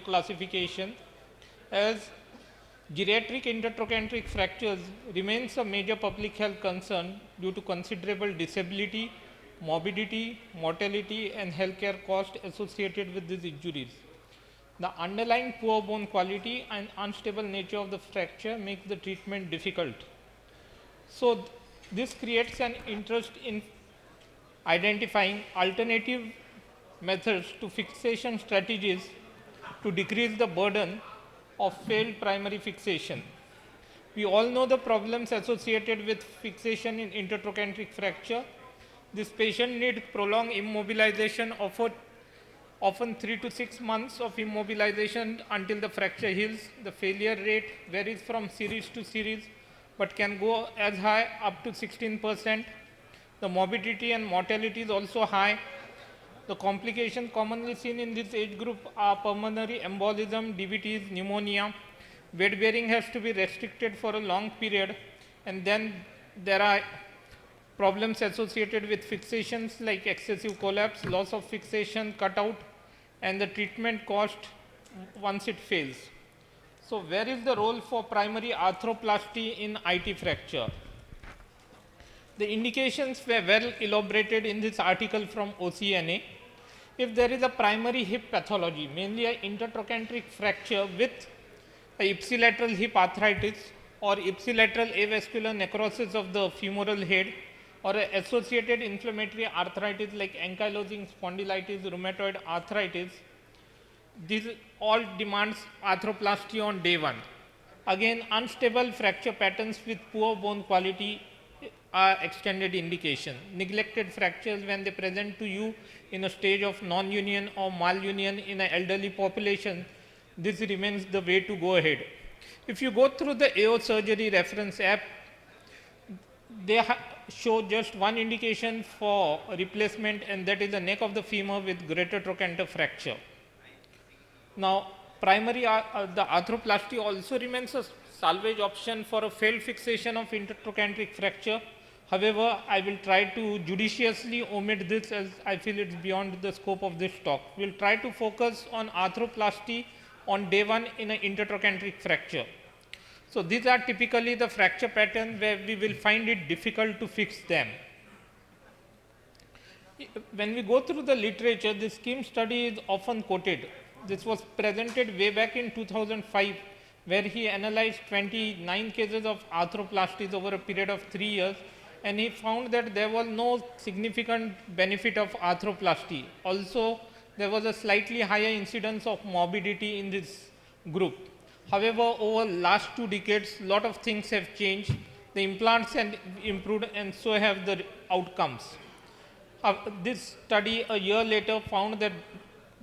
classification, as geriatric intertrochanteric fractures remains a major public health concern due to considerable disability, morbidity, mortality and healthcare cost associated with these injuries. The underlying poor bone quality and unstable nature of the fracture makes the treatment difficult. So, this creates an interest in identifying alternative methods to fixation strategies to decrease the burden of failed primary fixation. We all know the problems associated with fixation in intertrochanteric fracture. This patient needs prolonged immobilization of often 3 to 6 months of immobilization until the fracture heals. The failure rate varies from series to series, but can go as high up to 16%. The morbidity and mortality is also high. The complications commonly seen in this age group are pulmonary embolism, DVTs, pneumonia. Weight bearing has to be restricted for a long period, and then there are problems associated with fixations like excessive collapse, loss of fixation, cutout, and the treatment cost once it fails. So, where is the role for primary arthroplasty in IT fracture? The indications were well elaborated in this article from OCNA. If there is a primary hip pathology, mainly an intertrochanteric fracture with a ipsilateral hip arthritis or ipsilateral avascular necrosis of the femoral head, or associated inflammatory arthritis like ankylosing spondylitis, rheumatoid arthritis, this all demands arthroplasty on day one. Again, unstable fracture patterns with poor bone quality are extended indication. Neglected fractures when they present to you in a stage of non-union or malunion in an elderly population, this remains the way to go ahead. If you go through the AO surgery reference app, they show just one indication for replacement, and that is the neck of the femur with greater trochanter fracture. Now, primary the arthroplasty also remains a salvage option for a failed fixation of intertrochanteric fracture. However, I will try to judiciously omit this as I feel it's beyond the scope of this talk. We'll try to focus on arthroplasty on day one in an intertrochanteric fracture. So, these are typically the fracture patterns where we will find it difficult to fix them. When we go through the literature, the scheme study is often quoted. This was presented way back in 2005, where he analyzed 29 cases of arthroplasties over a period of 3 years, and he found that there was no significant benefit of arthroplasty. Also, there was a slightly higher incidence of morbidity in this group. However, over last 2 decades, lot of things have changed. The implants have improved, and so have the outcomes. This study a year later found that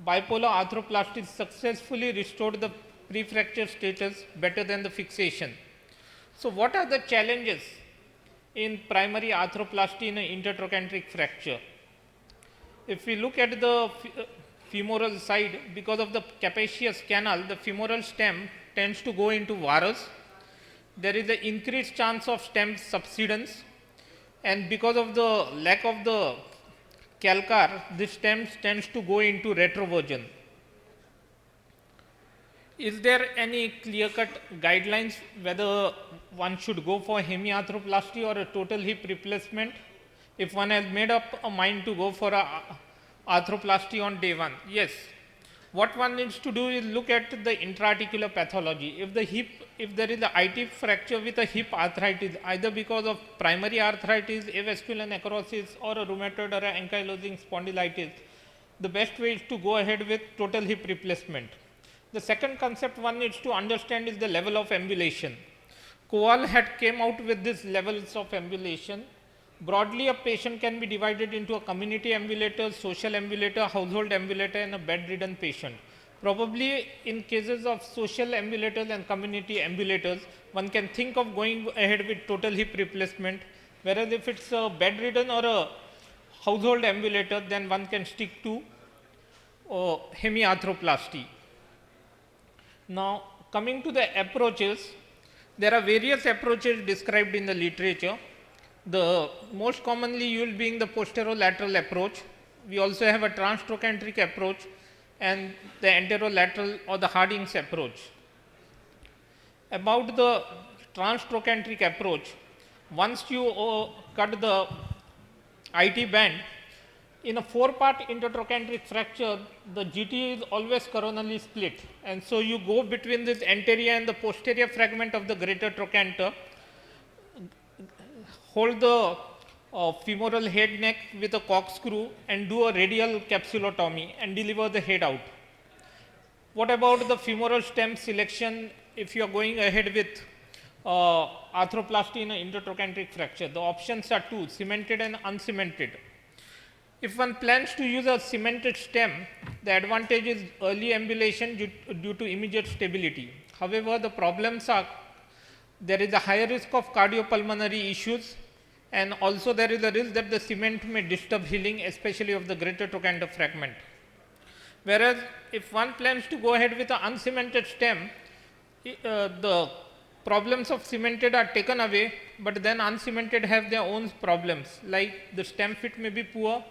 bipolar arthroplasty successfully restored the pre-fracture status better than the fixation. So, what are the challenges in primary arthroplasty in an intertrochanteric fracture? If we look at the femoral side, because of the capacious canal, the femoral stem tends to go into varus. There is an increased chance of stem subsidence, and because of the lack of the calcar, this stem tends to go into retroversion. Is there any clear-cut guidelines whether one should go for hemiarthroplasty or a total hip replacement? If one has made up a mind to go for a arthroplasty on day one, yes. What one needs to do is look at the intra-articular pathology. If there is a IT fracture with a hip arthritis, either because of primary arthritis, avascular necrosis, or a rheumatoid or an ankylosing spondylitis, the best way is to go ahead with total hip replacement. The second concept one needs to understand is the level of ambulation. Kowal had came out with these levels of ambulation. Broadly, a patient can be divided into a community ambulator, social ambulator, household ambulator, and a bedridden patient. Probably in cases of social ambulators and community ambulators, one can think of going ahead with total hip replacement, whereas if it's a bedridden or a household ambulator, then one can stick to hemiarthroplasty. Now, coming to the approaches, there are various approaches described in the literature. The most commonly used being the posterolateral approach. We also have a transtrochanteric approach, and the anterolateral or the Harding's approach. About the transtrochanteric approach, once you cut the IT band, in a 4-part intertrochanteric fracture, the GT is always coronally split, and so you go between this anterior and the posterior fragment of the greater trochanter, hold the femoral head neck with a corkscrew and do a radial capsulotomy and deliver the head out. What about the femoral stem selection if you are going ahead with arthroplasty in an intertrochanteric fracture? The options are two, cemented and uncemented. If one plans to use a cemented stem, the advantage is early ambulation due to immediate stability. However, the problems are there is a higher risk of cardiopulmonary issues, and also there is a risk that the cement may disturb healing, especially of the greater trochanter fragment. Whereas, if one plans to go ahead with an uncemented stem, the problems of cemented are taken away, but then uncemented have their own problems, like the stem fit may be poor,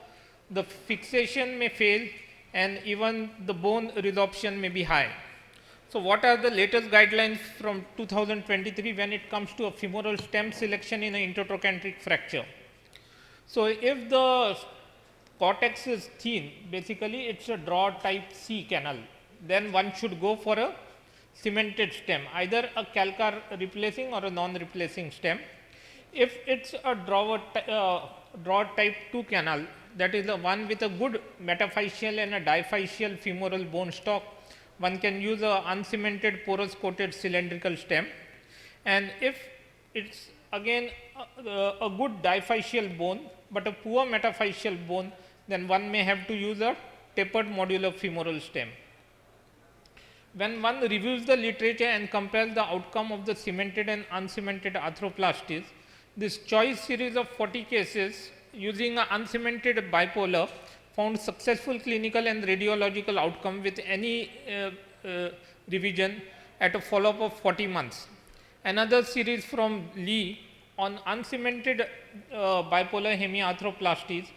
the fixation may fail, and even the bone resorption may be high. So, what are the latest guidelines from 2023 when it comes to a femoral stem selection in an intertrochanteric fracture? So, if the cortex is thin, basically it is a draw type C canal, then one should go for a cemented stem, either a calcar replacing or a non-replacing stem. If it is a draw type 2 canal, that is the one with a good metaphyseal and a diphyseal femoral bone stock, one can use a uncemented porous coated cylindrical stem. And if it is again a good diphyseal bone, but a poor metaphyseal bone, then one may have to use a tapered modular femoral stem. When one reviews the literature and compares the outcome of the cemented and uncemented arthroplasties, this choice series of 40 cases using an uncemented bipolar found successful clinical and radiological outcome with any revision at a follow-up of 40 months. Another series from Lee on uncemented bipolar hemiarthroplasties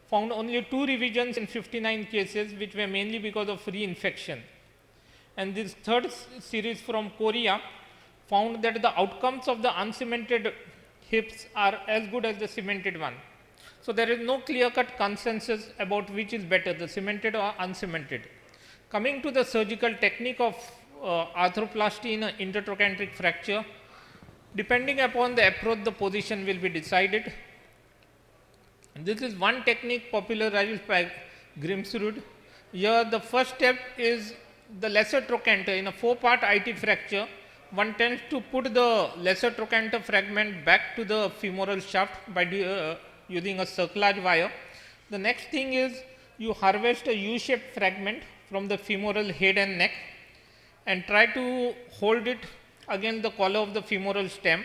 found only 2 revisions in 59 cases, which were mainly because of reinfection. And this third series from Korea found that the outcomes of the uncemented hips are as good as the cemented one. So, there is no clear-cut consensus about which is better, the cemented or uncemented. Coming to the surgical technique of arthroplasty in an intertrochanteric fracture, depending upon the approach, the position will be decided. And this is one technique popularized by Grimsrud. Here, the first step is the lesser trochanter. In a 4-part IT fracture, one tends to put the lesser trochanter fragment back to the femoral shaft by using a cerclage wire. The next thing is you harvest a U-shaped fragment from the femoral head and neck and try to hold it against the collar of the femoral stem.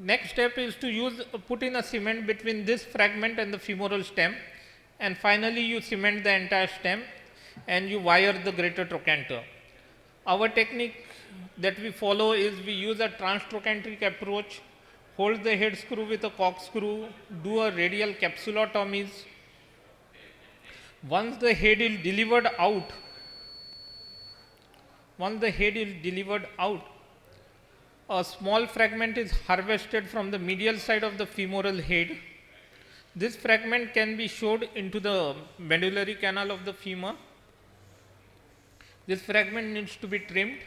Next step is to put in a cement between this fragment and the femoral stem, and finally you cement the entire stem and you wire the greater trochanter. Our technique that we follow is we use a transtrochanteric approach, hold the head screw with a corkscrew, do a radial capsulotomies. Once the head is delivered out, a small fragment is harvested from the medial side of the femoral head. This fragment can be shoved into the medullary canal of the femur. This fragment needs to be trimmed.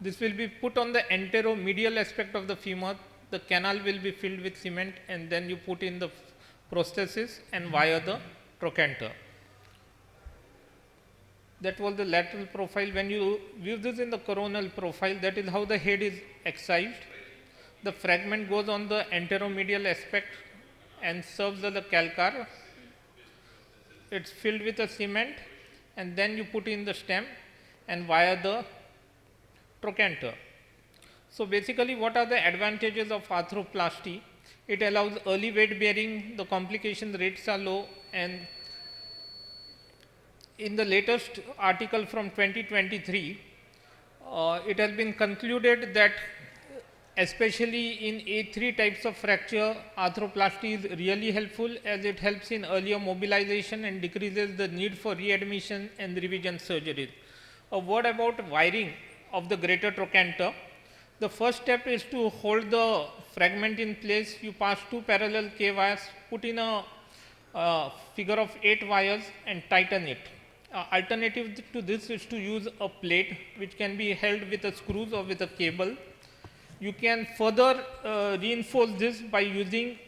This will be put on the anteromedial aspect of the femur. The canal will be filled with cement, and then you put in the prosthesis and wire the trochanter. That was the lateral profile. When you view this in the coronal profile, that is how the head is excised. The fragment goes on the anteromedial aspect and serves as a calcar. It's filled with a cement, and then you put in the stem and wire the trochanter. So, basically what are the advantages of arthroplasty? It allows early weight bearing, the complication rates are low, and in the latest article from 2023, it has been concluded that especially in A3 types of fracture, arthroplasty is really helpful as it helps in earlier mobilization and decreases the need for readmission and revision surgeries. A word about wiring of the greater trochanter. The first step is to hold the fragment in place. You pass two parallel K wires, put in a figure of 8 wires and tighten it. Alternative to this is to use a plate which can be held with a screws or with a cable. You can further reinforce this by using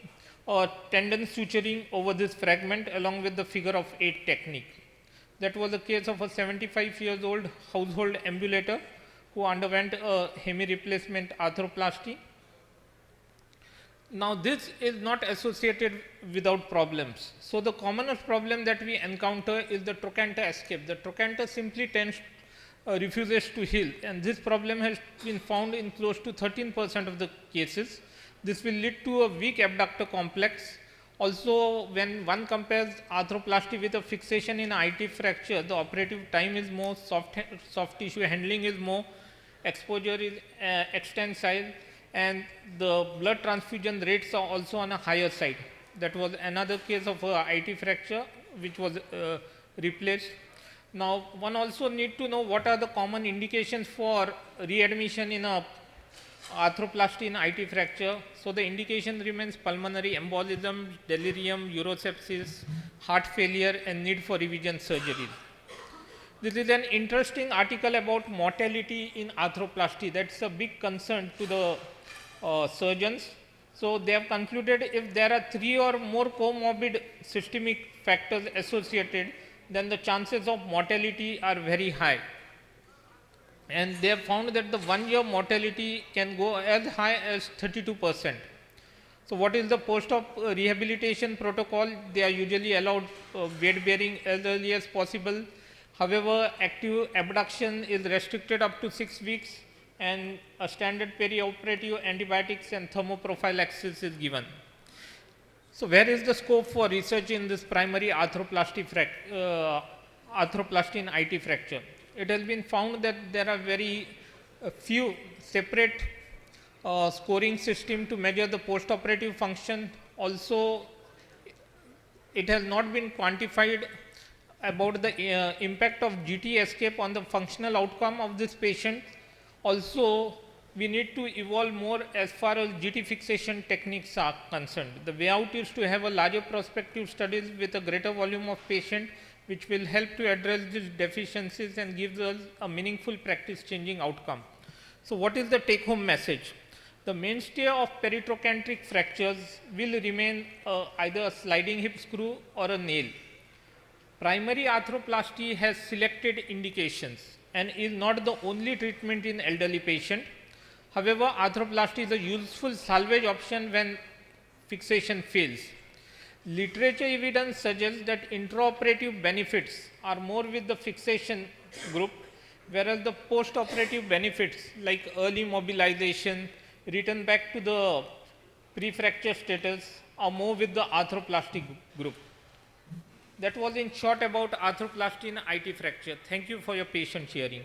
tendon suturing over this fragment along with the figure of 8 technique. That was the case of a 75 years old household ambulator who underwent a hemi replacement arthroplasty. Now this is not associated without problems. So the commonest problem that we encounter is the trochanter escape. The trochanter simply refuses to heal, and this problem has been found in close to 13% of the cases. This will lead to a weak abductor complex. Also, when one compares arthroplasty with a fixation in IT fracture, the operative time is more, soft tissue handling is more, exposure is extensile, and the blood transfusion rates are also on a higher side. That was another case of a IT fracture which was replaced. Now, one also need to know what are the common indications for readmission in a arthroplasty in IT fracture. So, the indication remains pulmonary embolism, delirium, urosepsis, heart failure and need for revision surgery. This is an interesting article about mortality in arthroplasty. That's a big concern to the surgeons. So, they have concluded if there are 3 or more comorbid systemic factors associated, then the chances of mortality are very high. And they have found that the 1-year mortality can go as high as 32%. So, what is the post-op rehabilitation protocol? They are usually allowed weight bearing as early as possible. However, active abduction is restricted up to 6 weeks and a standard perioperative antibiotics and thermoprophylaxis is given. So, where is the scope for research in this primary arthroplasty in IT fracture? It has been found that there are very few separate scoring system to measure the post-operative function. Also, it has not been quantified about the impact of GT escape on the functional outcome of this patient. Also, we need to evolve more as far as GT fixation techniques are concerned. The way out is to have a larger prospective studies with a greater volume of patient, which will help to address these deficiencies and gives us a meaningful practice changing outcome. So, what is the take home message? The mainstay of peritrochanteric fractures will remain either a sliding hip screw or a nail. Primary arthroplasty has selected indications and is not the only treatment in elderly patient. However, arthroplasty is a useful salvage option when fixation fails. Literature evidence suggests that intraoperative benefits are more with the fixation group, whereas the post-operative benefits like early mobilization, return back to the pre-fracture status are more with the arthroplasty group. That was in short about arthroplasty in IT fracture. Thank you for your patient hearing.